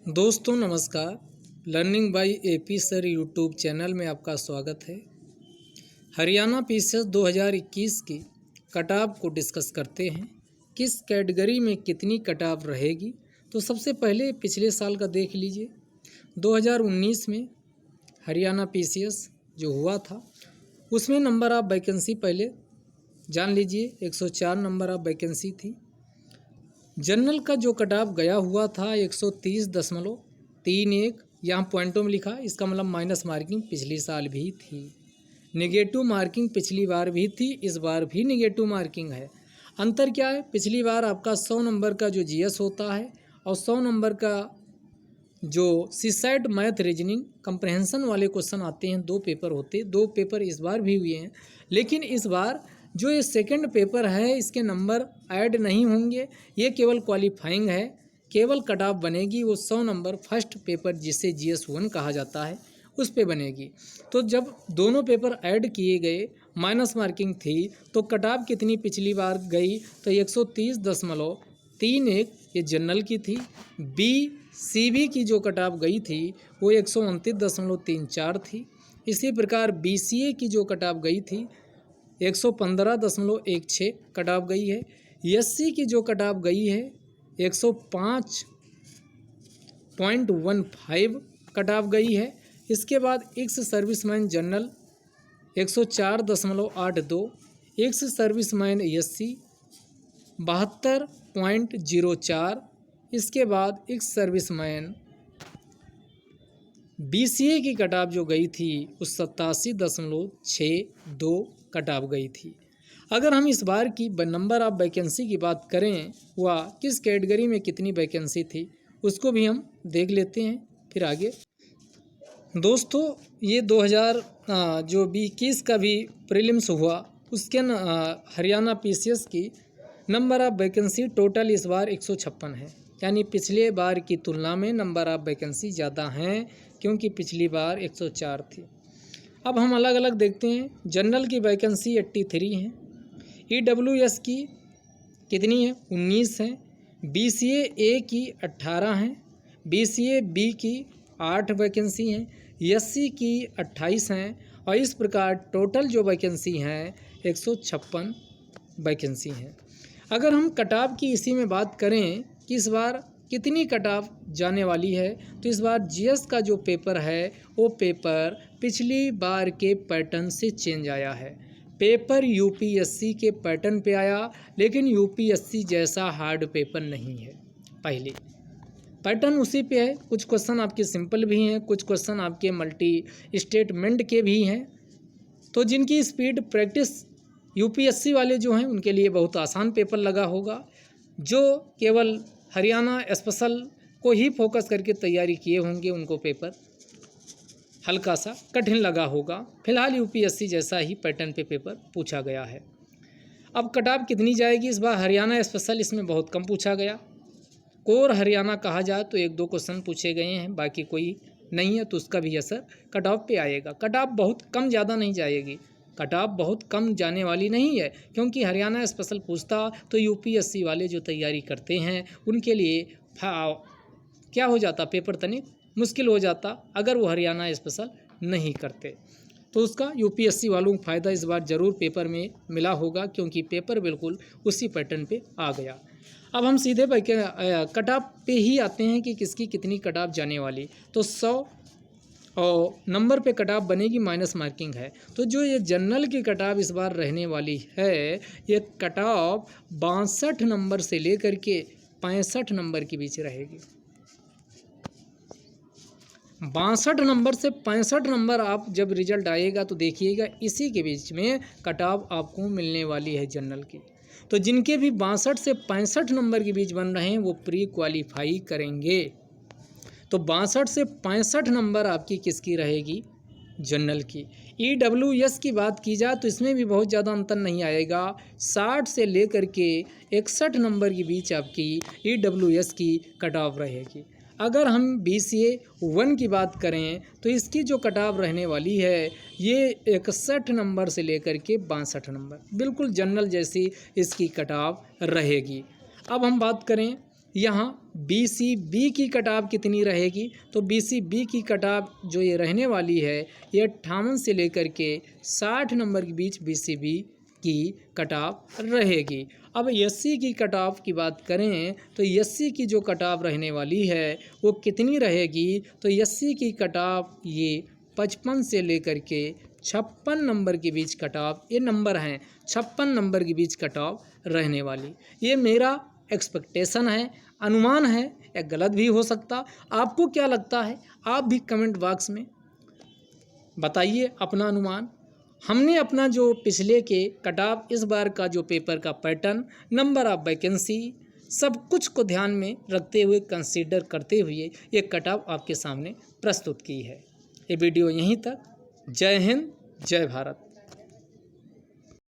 दोस्तों नमस्कार। Learning by AP sir YouTube channel में आपका स्वागत है। हरियाणा पीसीएस 2021 की कटऑफ को डिस्कस करते हैं। किस कैटेगरी में कितनी कटऑफ रहेगी, तो सबसे पहले पिछले साल का देख लीजिए। 2019 में हरियाणा पीसीएस जो हुआ था उसमें नंबर ऑफ वैकेंसी पहले जान लीजिए। 104 नंबर ऑफ वैकेंसी थी। जनरल का जो कटऑफ गया हुआ था 130.31, यहाँ पॉइंटों में लिखा, इसका मतलब माइनस मार्किंग पिछली साल भी थी। नेगेटिव मार्किंग पिछली बार भी थी, इस बार भी नेगेटिव मार्किंग है। अंतर क्या है? पिछली बार आपका 100 नंबर का जो जीएस होता है और 100 नंबर का जो सीसैट मैथ रीजनिंग कंप्रहेंशन वाले क्वेश्चन आते हैं, 2 पेपर होते, 2 पेपर इस बार भी हुए हैं। लेकिन इस बार जो ये सेकंड पेपर है इसके नंबर ऐड नहीं होंगे, ये केवल क्वालिफाइंग है। केवल कट ऑफ बनेगी वो 100 नंबर फर्स्ट पेपर जिसे जीएस 1 कहा जाता है उस पे बनेगी। तो जब दोनों पेपर ऐड किए गए, माइनस मार्किंग थी, तो कट ऑफ कितनी पिछली बार गई? तो 130.31 ये जनरल की थी। बीसीबी की जो कट ऑफ गई थी वो 129.34 थी। इसी प्रकार बीसीए की जो कट ऑफ गई थी 115.16 कट ऑफ गई है। एससी की जो कट ऑफ गई है 105.15 कट ऑफ गई है। इसके बाद ex serviceman general 104.82, ex serviceman SC 72.04, इसके बाद एक्स सर्विसमैन बीसीए की कट ऑफ जो गई थी उस 87.62 कट ऑफ गई थी। अगर हम इस बार की नंबर ऑफ वैकेंसी की बात करें, वह किस कैटेगरी में कितनी वैकेंसी थी उसको भी हम देख लेते हैं फिर आगे। दोस्तों ये 2021 का भी प्रीलिम्स हुआ, उसके हरियाणा पीसीएस की नंबर ऑफ वैकेंसी टोटल इस बार 156 है, यानी पिछले बार की तुलना में नंबर ऑफ वैकेंसी ज़्यादा हैं क्योंकि पिछली बार 104 थी। अब हम अलग अलग देखते हैं। जनरल की वैकेंसी 83 है, ईडब्ल्यूएस की कितनी है? 19 है, बीसीए ए की 18 है, बीसीए बी की 8 वैकेंसी हैं, एससी की 28 हैं, और इस प्रकार टोटल जो वैकेंसी हैं 156 वैकेंसी हैं। अगर हम कट ऑफ की इसी में बात करें कि इस बार कितनी कट ऑफ जाने वाली है, तो इस बार जीएस का जो पेपर है वो पेपर पिछली बार के पैटर्न से चेंज आया है। पेपर यूपीएससी के पैटर्न पे आया, लेकिन यूपीएससी जैसा हार्ड पेपर नहीं है। पहले पैटर्न उसी पे है। कुछ क्वेश्चन आपके सिंपल भी हैं, कुछ क्वेश्चन आपके मल्टी स्टेटमेंट के भी हैं। तो जिनकी स्पीड प्रैक्टिस यूपीएससी वाले जो हैं उनके लिए बहुत आसान पेपर लगा होगा। जो केवल हरियाणा स्पेशल को ही फोकस करके तैयारी किए होंगे उनको पेपर हल्का सा कठिन लगा होगा। फिलहाल यूपीएससी जैसा ही पैटर्न पे पेपर पूछा गया है। अब कट ऑफ कितनी जाएगी इस बार? हरियाणा स्पेशल इसमें बहुत कम पूछा गया। कोर हरियाणा कहा जाए तो 1-2 क्वेश्चन पूछे गए हैं, बाकी कोई नहीं है, तो उसका भी असर कट ऑफ पे आएगा। कट ऑफ बहुत कम, ज़्यादा नहीं जाएगी। कट ऑफ बहुत कम जाने वाली नहीं है, क्योंकि हरियाणा स्पेशल पूछता तो यूपीएससी वाले जो तैयारी करते हैं उनके लिए क्या हो जाता, पेपर तनिक मुश्किल हो जाता अगर वो हरियाणा स्पेशल नहीं करते। तो उसका यूपीएससी वालों को फ़ायदा इस बार ज़रूर पेपर में मिला होगा, क्योंकि पेपर बिल्कुल उसी पैटर्न पे आ गया। अब हम सीधे कट ऑफ पे ही आते हैं कि किसकी कितनी कट ऑफ जाने वाली। तो 100 और नंबर पे कट ऑफ बनेगी, माइनस मार्किंग है। तो जो ये जनरल की कट ऑफ इस बार रहने वाली है, ये कट ऑफ 62 नंबर से लेकर के 65 नंबर के बीच रहेगी। 62 नंबर से 65 नंबर आप जब रिजल्ट आएगा तो देखिएगा इसी के बीच में कट ऑफ आपको मिलने वाली है जनरल की। तो जिनके भी 62 से 65 नंबर के बीच बन रहे हैं वो प्री क्वालिफाई करेंगे। तो 62 से 65 नंबर आपकी किसकी रहेगी? जनरल की। ईडब्ल्यूएस की बात की जाए तो इसमें भी बहुत ज़्यादा अंतर नहीं आएगा। 60 से लेकर के 61 नंबर के बीच आपकी ईडब्ल्यूएस की कट ऑफ रहेगी। अगर हम बीसीए 1 की बात करें तो इसकी जो कट ऑफ रहने वाली है ये 61 नंबर से लेकर के 62 नंबर, बिल्कुल जनरल जैसी इसकी कट ऑफ रहेगी। अब हम बात करें यहाँ BCB की कटाव कितनी रहेगी, तो BCB की कटाव जो ये रहने वाली है ये 58 से लेकर के 60 नंबर के बीच BCB की कटाव रहेगी। अब SC की कटाव की बात करें तो SC की जो कटाव रहने वाली है वो कितनी रहेगी, तो SC की कटाव ये 55 से लेकर के 56 नंबर के बीच कटाव, ये नंबर हैं 56 नंबर के बीच कटाव रहने वाली। ये मेरा एक्सपेक्टेशन है, अनुमान है, या गलत भी हो सकता। आपको क्या लगता है, आप भी कमेंट बॉक्स में बताइए अपना अनुमान। हमने अपना जो पिछले के कटाव, इस बार का जो पेपर का पैटर्न, नंबर ऑफ वैकेंसी, सब कुछ को ध्यान में रखते हुए, कंसीडर करते हुए ये कटाव आपके सामने प्रस्तुत की है। ये वीडियो यहीं तक। जय हिंद, जय भारत।